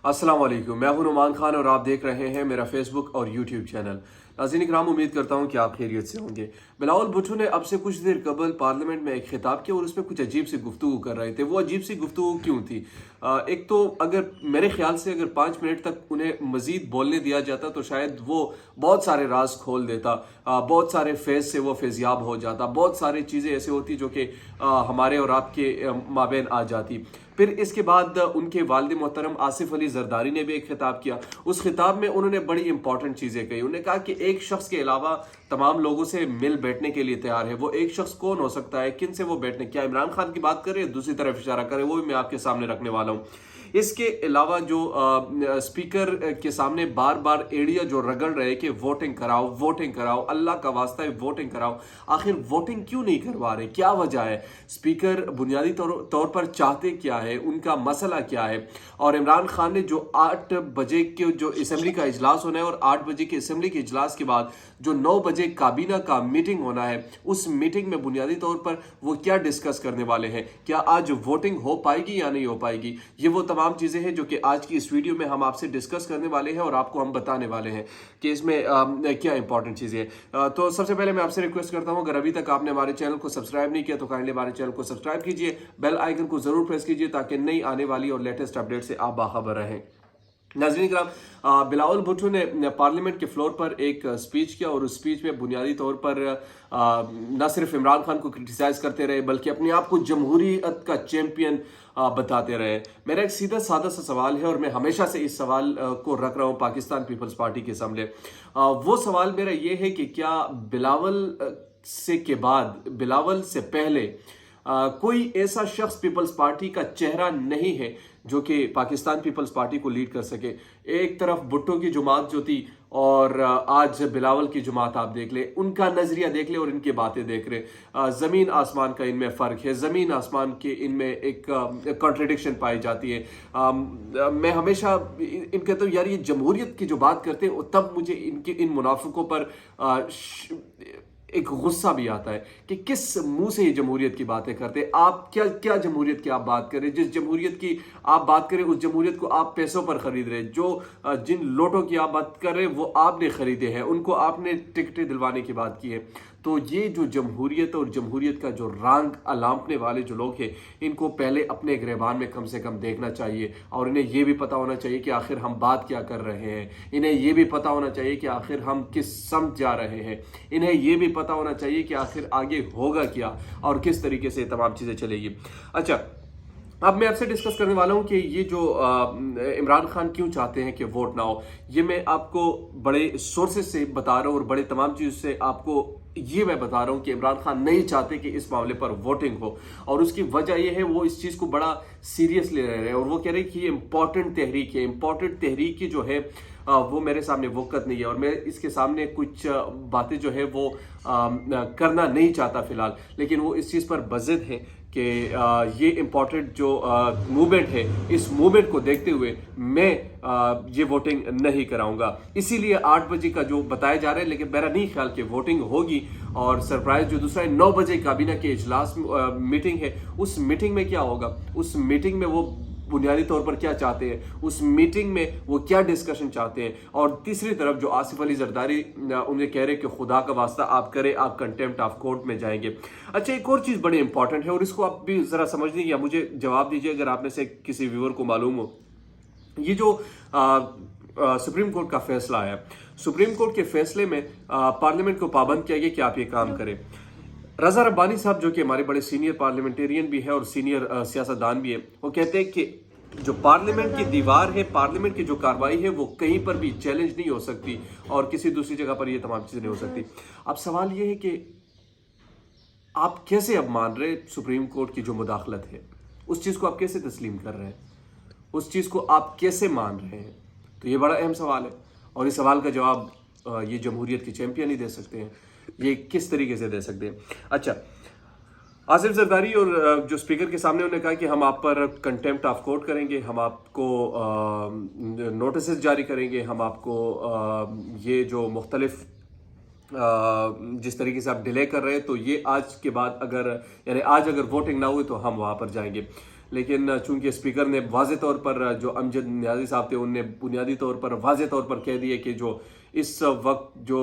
अस्सलाम वालेकुम, मैं हूं नुमान खान और आप देख रहे हैं मेरा फेसबुक और यूट्यूब चैनल। नाज़रीन इकराम, उम्मीद करता हूं कि आप खैरियत से होंगे। बिलावल भुट्टो ने अब से कुछ देर कबल पार्लियामेंट में एक खिताब किया और उसमें कुछ अजीब सी गुफ्तगू कर रहे थे। वो अजीब सी गुफ्तगू क्यों थी? एक तो अगर मेरे ख्याल से अगर 5 मिनट तक उन्हें मजीद बोलने दिया जाता तो शायद वो बहुत सारे राज खोल देता, बहुत सारे फेज से वो फेजियाब हो जाता, बहुत सारी चीज़ें ऐसी होती जो कि हमारे और आपके माबेन आ जाती। फिर इसके बाद उनके वालिद मोहतरम आसिफ अली जरदारी ने भी एक खिताब किया। उस खिताब में उन्होंने बड़ी इंपॉर्टेंट चीज़ें कही। उन्होंने कहा कि एक शख्स के अलावा तमाम लोगों से मिल बैठने के लिए तैयार है। वो एक शख्स कौन हो सकता है, किन से वो बैठने, क्या इमरान खान की बात करें, दूसरी तरफ इशारा करें, वो भी मैं आपके सामने रखने वाला हूँ। इसके अलावा जो स्पीकर के सामने बार बार एड़िया जो रगड़ रहे कि वोटिंग कराओ, वोटिंग कराओ, अल्लाह का वास्ता है वोटिंग कराओ। आखिर वोटिंग क्यों नहीं करवा रहे, क्या वजह है? स्पीकर बुनियादी तौर पर चाहते क्या है, उनका मसला क्या है? और इमरान खान ने जो 8 बजे के जो असम्बली का इजलास होना है और 8 बजे के असम्बली के इजलास के बाद जो 9 बजे काबीना का मीटिंग होना है, उस मीटिंग में बुनियादी तौर पर वो क्या डिस्कस करने वाले हैं? क्या आज वोटिंग हो पाएगी या नहीं हो पाएगी? ये वो तमाम चीज़ें हैं जो कि आज की इस वीडियो में हम आपसे डिस्कस करने वाले हैं और आपको हम बताने वाले हैं कि इसमें क्या इंपॉर्टेंट चीज़ें हैं। तो सबसे पहले मैं आपसे रिक्वेस्ट करता हूं, अगर अभी तक आपने हमारे चैनल को सब्सक्राइब नहीं किया तो काइंडली हमारे चैनल को सब्सक्राइब कीजिए, बेल आइकन को जरूर प्रेस कीजिए ताकि नई आने वाली और लेटेस्ट अपडेट से आप बाखबर रहें। नाज़रीन किराम, बिलावल भुट्टो ने पार्लियामेंट के फ्लोर पर एक स्पीच किया और उस स्पीच में बुनियादी तौर पर न सिर्फ इमरान खान को क्रिटिसाइज करते रहे बल्कि अपने आप को जमहूरियत का चैंपियन बताते रहे। मेरा एक सीधा साधा सा सवाल है और मैं हमेशा से इस सवाल को रख रहा हूँ पाकिस्तान पीपल्स पार्टी के सामने। वो सवाल मेरा ये है कि क्या बिलावल से के बाद, बिलावल से पहले कोई ऐसा शख्स पीपल्स पार्टी का चेहरा नहीं है जो कि पाकिस्तान पीपल्स पार्टी को लीड कर सके। एक तरफ भुट्टो की जुमात जो थी और आज बिलावल की जुमात आप देख ले, उनका नजरिया देख ले और इनकी बातें देख रहे, जमीन आसमान का इनमें फर्क है, जमीन आसमान के इनमें एक कॉन्ट्रडिक्शन पाई जाती है। मैं हमेशा इनके तो यार ये जमहूरियत की जो बात करते हैं तब मुझे इनके इन मुनाफिकों पर एक गुस्सा भी आता है कि किस मुंह से ये जमहूरियत की बातें करते हैं। आप क्या क्या जमहूरियत की आप बात करें? जिस जमहूरियत की आप बात करें उस जमहूरियत को आप पैसों पर खरीद रहे, जो जिन लोटों की आप बात कर रहे हैं वो आपने खरीदे हैं, उनको आपने टिकटें दिलवाने की बात की है। तो ये जो जमहूरियत और जमहूरियत का जो रंग अलांपने वाले जो लोग हैं, इनको पहले अपने गिरबान में कम से कम देखना चाहिए और इन्हें ये भी पता होना चाहिए कि आखिर हम बात क्या कर रहे हैं। इन्हें ये भी पता होना चाहिए कि आखिर हम किस समझ जा रहे हैं। इन्हें ये भी पता होना चाहिए कि आखिर आगे होगा क्या और किस तरीके से तमाम चीज़ें चलेगी। अच्छा, अब मैं आपसे डिस्कस करने वाला हूं कि ये जो इमरान खान क्यों चाहते हैं कि वोट ना हो। ये मैं आपको बड़े सोर्सेज से बता रहा हूं और बड़े तमाम चीज़ों से आपको ये मैं बता रहा हूं कि इमरान खान नहीं चाहते कि इस मामले पर वोटिंग हो और उसकी वजह यह है वो इस चीज़ को बड़ा सीरियस ले रहे हैं और वो कह रहे हैं कि ये इंपॉर्टेंट तहरीक है। इंपॉर्टेंट तहरीक की जो है वो मेरे सामने वक़्त नहीं है और मैं इसके सामने कुछ बातें जो है वो करना नहीं चाहता फिलहाल, लेकिन वो इस चीज़ पर बज़िद है कि ये इम्पॉर्टेंट जो मूवमेंट है, इस मूवमेंट को देखते हुए मैं ये वोटिंग नहीं कराऊंगा। इसीलिए 8 बजे का जो बताया जा रहा है, लेकिन मेरा नहीं ख्याल कि वोटिंग होगी। और सरप्राइज जो दूसरा है, 9 बजे काबीना के इजलास मीटिंग है। उस मीटिंग में क्या होगा, उस मीटिंग में वो बुनियादी तौर पर क्या चाहते हैं, उस मीटिंग में वो क्या डिस्कशन चाहते हैं। और तीसरी तरफ जो आसिफ अली जरदारी उन्हें कह रहे कि खुदा का वास्ता आप करें, आप कंटेम्प्ट ऑफ कोर्ट में जाएंगे। अच्छा, एक और चीज़ बड़ी इंपॉर्टेंट है और इसको आप भी ज़रा समझ लीजिए या मुझे जवाब दीजिए अगर आप में से किसी व्यूअर को मालूम हो। ये जो सुप्रीम कोर्ट का फैसला आया, सुप्रीम कोर्ट के फैसले में पार्लियामेंट को पाबंद किया गया कि आप ये काम करें। रजा रब्बानी साहब जो कि हमारे बड़े सीनियर पार्लियामेंटेरियन भी है और सीनियर सियासतदान भी है, वो कहते हैं कि जो पार्लियामेंट की दीवार है, पार्लियामेंट की जो कार्रवाई है वो कहीं पर भी चैलेंज नहीं हो सकती और किसी दूसरी जगह पर ये तमाम चीज़ें नहीं हो सकती। अब सवाल ये है कि आप कैसे अब मान रहे सुप्रीम कोर्ट की जो मुदाखलत है, उस चीज़ को आप कैसे तस्लीम कर रहे हैं, उस चीज़ को आप कैसे मान रहे हैं? तो ये बड़ा अहम सवाल है और इस सवाल का जवाब ये जमहूरियत के चैंपियन ही दे सकते हैं। ये किस तरीके से दे सकते हैं? अच्छा, आसिफ जरदारी और जो स्पीकर के सामने उन्होंने कहा कि हम आप पर कंटेम्प्ट ऑफ कोर्ट करेंगे, हम आपको नोटिस जारी करेंगे, हम आपको ये जो मुख्तलिफ जिस तरीके से आप डिले कर रहे हैं तो ये आज के बाद अगर यानी आज अगर वोटिंग ना हुई तो हम वहाँ पर जाएंगे। लेकिन चूंकि स्पीकर ने वाज़े तौर पर, जो अमजद नियाज़ी साहब थे उनने बुनियादी तौर पर वाज़े तौर पर कह दिए कि जो इस वक्त जो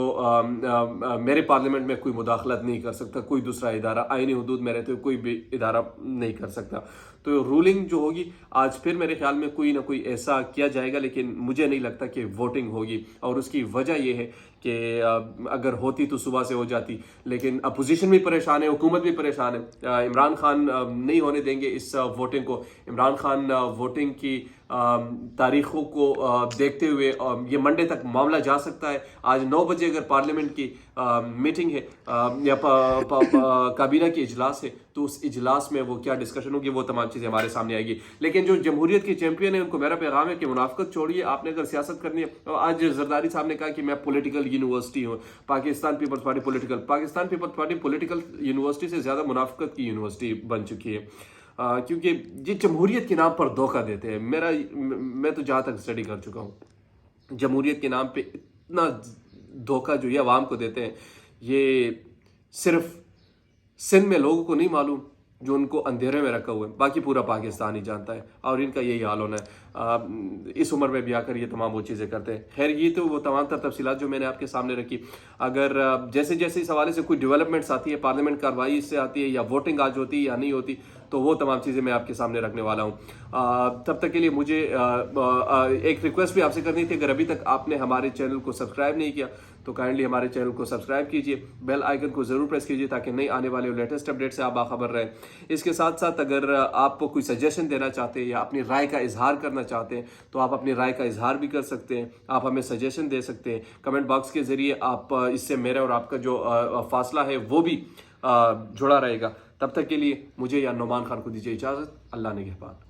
मेरे पार्लियामेंट में कोई मुदाखलत नहीं कर सकता कोई दूसरा इदारा, आईनी हुदूद में रहते हुए कोई भी इदारा नहीं कर सकता। तो रूलिंग जो होगी आज फिर मेरे ख्याल में कोई ना कोई ऐसा किया जाएगा, लेकिन मुझे नहीं लगता कि वोटिंग होगी। और उसकी वजह यह है कि अगर होती तो सुबह से हो जाती, लेकिन अपोजिशन भी परेशान है, हुकूमत भी परेशान है। इमरान खान नहीं होने देंगे इस वोटिंग को। इमरान खान वोटिंग की तारीखों को देखते हुए ये मंडे तक मामला जा सकता है। आज 9 बजे अगर पार्लियामेंट की मीटिंग है या काबीना की इजलास है, तो उस इजलास में वो क्या डिस्कशन होगी, वो तमाम चीज़ें हमारे सामने आएगी। लेकिन जो जमहूरियत के चैंपियन है उनको मेरा पैगाम है कि मुनाफिकत छोड़िए, आपने अगर सियासत करनी है। आज जरदारी साहब ने कहा कि मैं पॉलिटिकल यूनिवर्सिटी हूँ, पाकिस्तान पीपल्स पार्टी पॉलिटिकल यूनिवर्सिटी से ज़्यादा मुनाफिकत की यूनिवर्सिटी बन चुकी है। क्योंकि ये जमहूरियत के नाम पर धोखा देते हैं। मैं तो जहाँ तक स्टडी कर चुका हूँ, जमहूरियत के नाम पे इतना धोखा जो ये अवाम को देते हैं, ये सिर्फ सिंध में लोगों को नहीं मालूम जो उनको अंधेरे में रखा हुआ है, बाकी पूरा पाकिस्तान ही जानता है। और इनका यही हाल होना है। इस उम्र में भी आकर ये तमाम वो चीज़ें करते हैं। खैर, ये तो वो तमाम तफसीलात जो मैंने आपके सामने रखी। अगर जैसे जैसे इस हवाले से कोई डेवलपमेंट्स आती है, पार्लियामेंट कार्रवाई इससे आती है, या वोटिंग आज होती है या नहीं होती, तो वो तमाम चीज़ें मैं आपके सामने रखने वाला हूँ। तब तक के लिए मुझे एक रिक्वेस्ट भी आपसे करनी थी। अगर अभी तक आपने हमारे चैनल को सब्सक्राइब नहीं किया तो काइंडली हमारे चैनल को सब्सक्राइब कीजिए, बेल आइकन को ज़रूर प्रेस कीजिए ताकि नई आने वाले लेटेस्ट अपडेट से आप बाखबर रहें। इसके साथ साथ अगर आप कोई सजेशन देना चाहते हैं या अपनी राय का इजहार करना चाहते हैं तो आप अपनी राय का इजहार भी कर सकते हैं। आप हमें सजेशन दे सकते हैं कमेंट बॉक्स के ज़रिए। आप इससे मेरे और आपका जो फासला है वो भी जुड़ा रहेगा। तब तक के लिए मुझे या नुमान खान को दीजिए इजाज़त। अल्लाह निगहबान।